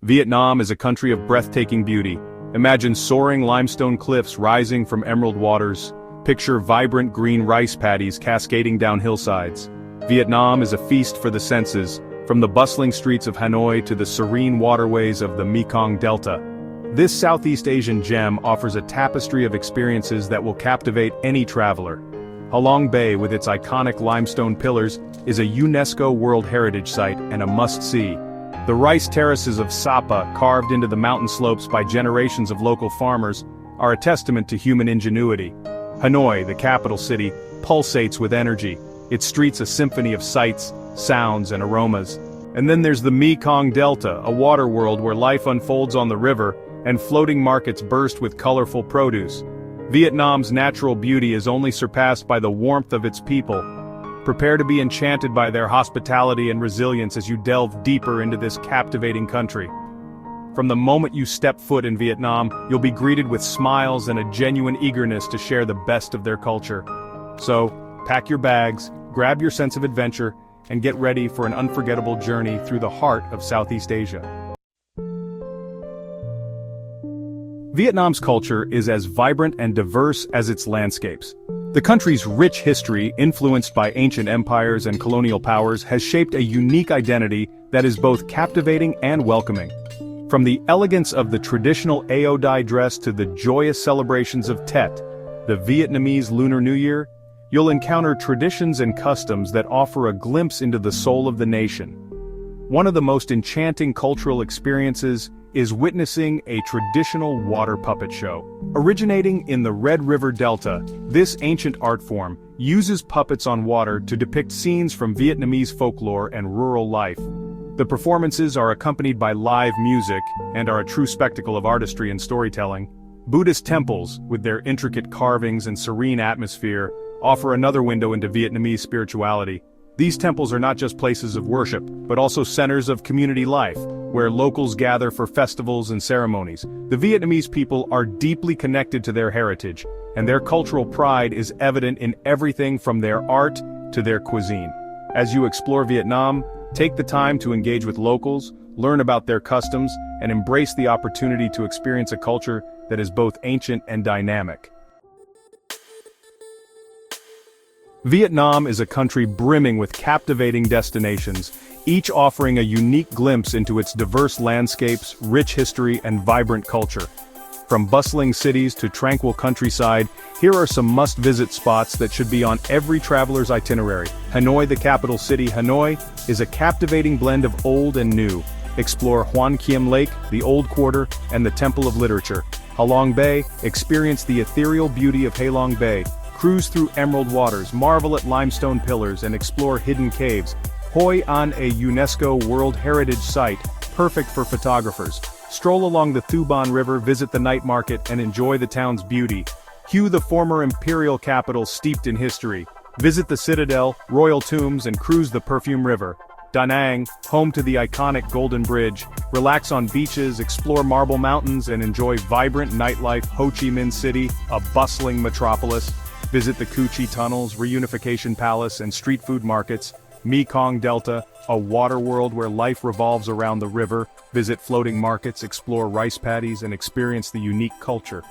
Vietnam is a country of breathtaking beauty. Imagine soaring limestone cliffs rising from emerald waters. Picture vibrant green rice paddies cascading down hillsides. Vietnam is a feast for the senses, from the bustling streets of Hanoi to the serene waterways of the Mekong Delta. This Southeast Asian gem offers a tapestry of experiences that will captivate any traveler. Halong Bay, with its iconic limestone pillars, is a UNESCO World Heritage Site and a must-see. The rice terraces of Sapa, carved into the mountain slopes by generations of local farmers, are a testament to human ingenuity. Hanoi, the capital city, pulsates with energy, its streets a symphony of sights, sounds, and aromas. And then there's the Mekong Delta, a water world where life unfolds on the river, and floating markets burst with colorful produce. Vietnam's natural beauty is only surpassed by the warmth of its people. Prepare to be enchanted by their hospitality and resilience as you delve deeper into this captivating country. From the moment you step foot in Vietnam, you'll be greeted with smiles and a genuine eagerness to share the best of their culture. So, pack your bags, grab your sense of adventure, and get ready for an unforgettable journey through the heart of Southeast Asia. Vietnam's culture is as vibrant and diverse as its landscapes. The country's rich history, influenced by ancient empires and colonial powers, has shaped a unique identity that is both captivating and welcoming. From the elegance of the traditional Ao Dai dress to the joyous celebrations of Tet, the Vietnamese Lunar New Year, you'll encounter traditions and customs that offer a glimpse into the soul of the nation. One of the most enchanting cultural experiences is witnessing a traditional water puppet show. Originating in the Red River Delta, this ancient art form uses puppets on water to depict scenes from Vietnamese folklore and rural life. The performances are accompanied by live music and are a true spectacle of artistry and storytelling. Buddhist temples, with their intricate carvings and serene atmosphere, offer another window into Vietnamese spirituality. These temples are not just places of worship, but also centers of community life, where locals gather for festivals and ceremonies. The Vietnamese people are deeply connected to their heritage, and their cultural pride is evident in everything from their art to their cuisine. As you explore Vietnam, take the time to engage with locals, learn about their customs, and embrace the opportunity to experience a culture that is both ancient and dynamic. Vietnam is a country brimming with captivating destinations, each offering a unique glimpse into its diverse landscapes, rich history, and vibrant culture. From bustling cities to tranquil countryside, here are some must-visit spots that should be on every traveler's itinerary. Hanoi, the capital city. Hanoi is a captivating blend of old and new. Explore Hoan Kiem Lake, the Old Quarter, and the Temple of Literature. Halong Bay, experience the ethereal beauty of Halong Bay. Cruise through emerald waters, marvel at limestone pillars, and explore hidden caves. Hoi An, a UNESCO World Heritage Site, perfect for photographers. Stroll along the Thu Ban River, visit the night market, and enjoy the town's beauty. Hue, the former imperial capital steeped in history. Visit the citadel, royal tombs, and cruise the Perfume River. Da Nang, home to the iconic Golden Bridge. Relax on beaches, explore marble mountains, and enjoy vibrant nightlife. Ho Chi Minh City, a bustling metropolis. Visit the Cu Chi Tunnels, Reunification Palace, and street food markets. Mekong Delta, a water world where life revolves around the river. Visit floating markets, explore rice paddies, and experience the unique culture.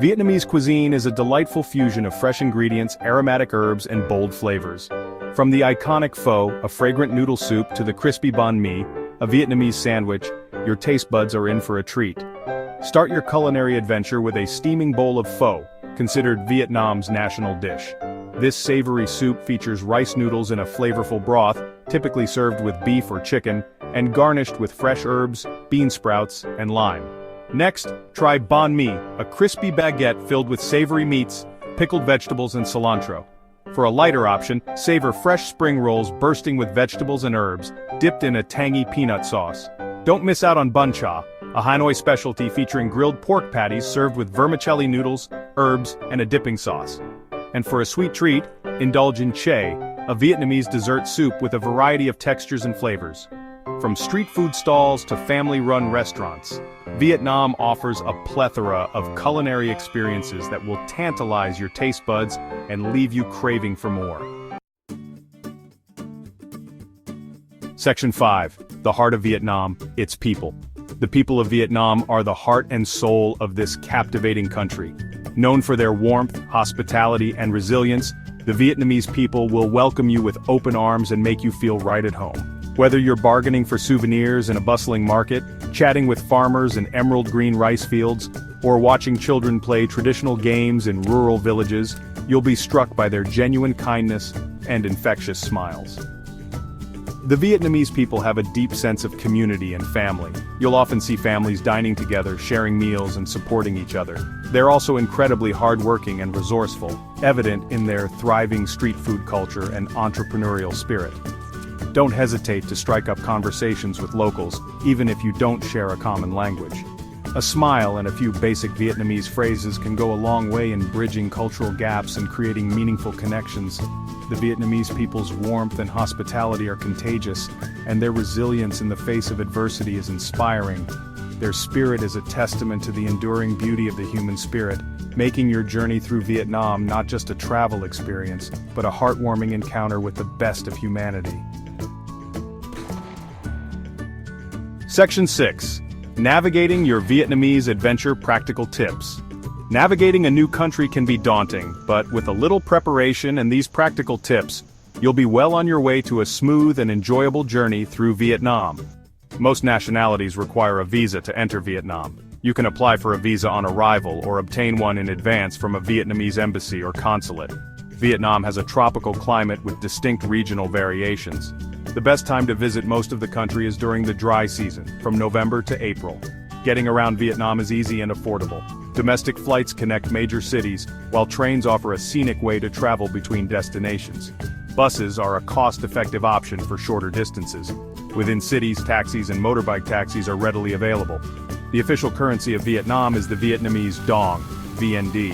Vietnamese cuisine is a delightful fusion of fresh ingredients, aromatic herbs, and bold flavors. From the iconic pho, a fragrant noodle soup, to the crispy banh mi, a Vietnamese sandwich, your taste buds are in for a treat. Start your culinary adventure with a steaming bowl of pho, considered Vietnam's national dish. This savory soup features rice noodles in a flavorful broth, typically served with beef or chicken, and garnished with fresh herbs, bean sprouts, and lime. Next, try banh mi, a crispy baguette filled with savory meats, pickled vegetables, and cilantro. For a lighter option, savor fresh spring rolls bursting with vegetables and herbs, dipped in a tangy peanut sauce. Don't miss out on bun cha, a Hanoi specialty featuring grilled pork patties served with vermicelli noodles, herbs, and a dipping sauce. And for a sweet treat, indulge in che, a Vietnamese dessert soup with a variety of textures and flavors. From street food stalls to family-run restaurants, Vietnam offers a plethora of culinary experiences that will tantalize your taste buds and leave you craving for more. Section 5. The heart of Vietnam, its people. The people of Vietnam are the heart and soul of this captivating country. Known for their warmth, hospitality, and resilience, the Vietnamese people will welcome you with open arms and make you feel right at home. Whether you're bargaining for souvenirs in a bustling market, chatting with farmers in emerald green rice fields, or watching children play traditional games in rural villages, you'll be struck by their genuine kindness and infectious smiles. The Vietnamese people have a deep sense of community and family. You'll often see families dining together, sharing meals and supporting each other. They're also incredibly hardworking and resourceful, evident in their thriving street food culture and entrepreneurial spirit. Don't hesitate to strike up conversations with locals, even if you don't share a common language. A smile and a few basic Vietnamese phrases can go a long way in bridging cultural gaps and creating meaningful connections. The Vietnamese people's warmth and hospitality are contagious, and their resilience in the face of adversity is inspiring. Their spirit is a testament to the enduring beauty of the human spirit, making your journey through Vietnam not just a travel experience, but a heartwarming encounter with the best of humanity. Section 6. Navigating your Vietnamese adventure practical tips. Navigating a new country can be daunting, but with a little preparation and these practical tips, you'll be well on your way to a smooth and enjoyable journey through Vietnam. Most nationalities require a visa to enter Vietnam. You can apply for a visa on arrival or obtain one in advance from a Vietnamese embassy or consulate. Vietnam has a tropical climate with distinct regional variations. The best time to visit most of the country is during the dry season, from November to April. Getting around Vietnam is easy and affordable. Domestic flights connect major cities, while trains offer a scenic way to travel between destinations. Buses are a cost-effective option for shorter distances. Within cities, taxis and motorbike taxis are readily available. The official currency of Vietnam is the Vietnamese dong, VND.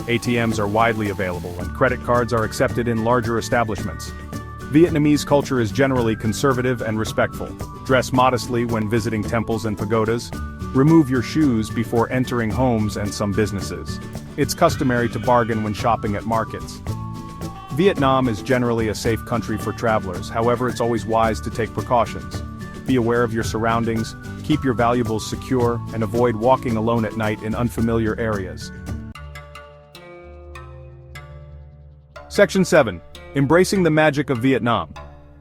ATMs are widely available, and credit cards are accepted in larger establishments. Vietnamese culture is generally conservative and respectful. Dress modestly when visiting temples and pagodas. Remove your shoes before entering homes and some businesses. It's customary to bargain when shopping at markets. Vietnam is generally a safe country for travelers, however it's always wise to take precautions. Be aware of your surroundings, keep your valuables secure, and avoid walking alone at night in unfamiliar areas. Section 7. Embracing the magic of Vietnam.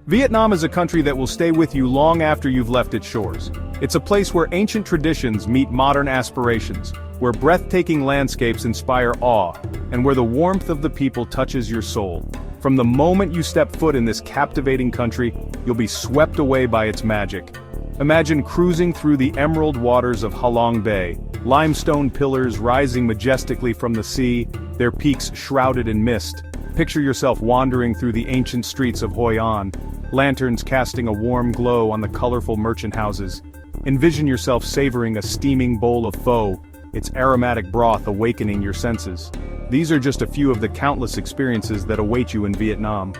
Vietnam is a country that will stay with you long after you've left its shores. It's a place where ancient traditions meet modern aspirations, where breathtaking landscapes inspire awe, and where the warmth of the people touches your soul. From the moment you step foot in this captivating country, you'll be swept away by its magic. Imagine cruising through the emerald waters of Halong Bay, limestone pillars rising majestically from the sea, their peaks shrouded in mist. Picture yourself wandering through the ancient streets of Hoi An, lanterns casting a warm glow on the colorful merchant houses. Envision yourself savoring a steaming bowl of pho, its aromatic broth awakening your senses. These are just a few of the countless experiences that await you in Vietnam.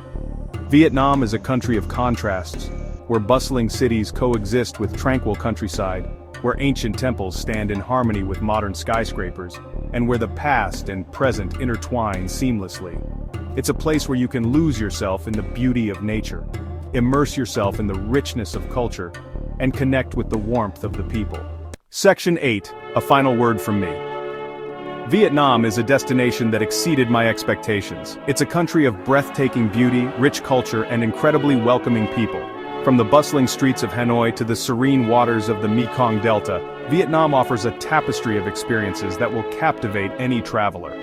Vietnam is a country of contrasts, where bustling cities coexist with tranquil countryside, where ancient temples stand in harmony with modern skyscrapers, and where the past and present intertwine seamlessly. It's a place where you can lose yourself in the beauty of nature, immerse yourself in the richness of culture, and connect with the warmth of the people. Section 8. A final word from me. Vietnam is a destination that exceeded my expectations. It's a country of breathtaking beauty, rich culture, and incredibly welcoming people. From the bustling streets of Hanoi to the serene waters of the Mekong Delta, Vietnam offers a tapestry of experiences that will captivate any traveler.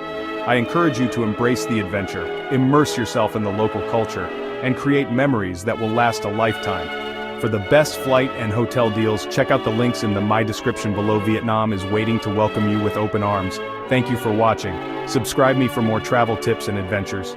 I encourage you to embrace the adventure, immerse yourself in the local culture, and create memories that will last a lifetime. For the best flight and hotel deals, check out the links in my description below. Vietnam is waiting to welcome you with open arms. Thank you for watching. Subscribe me for more travel tips and adventures.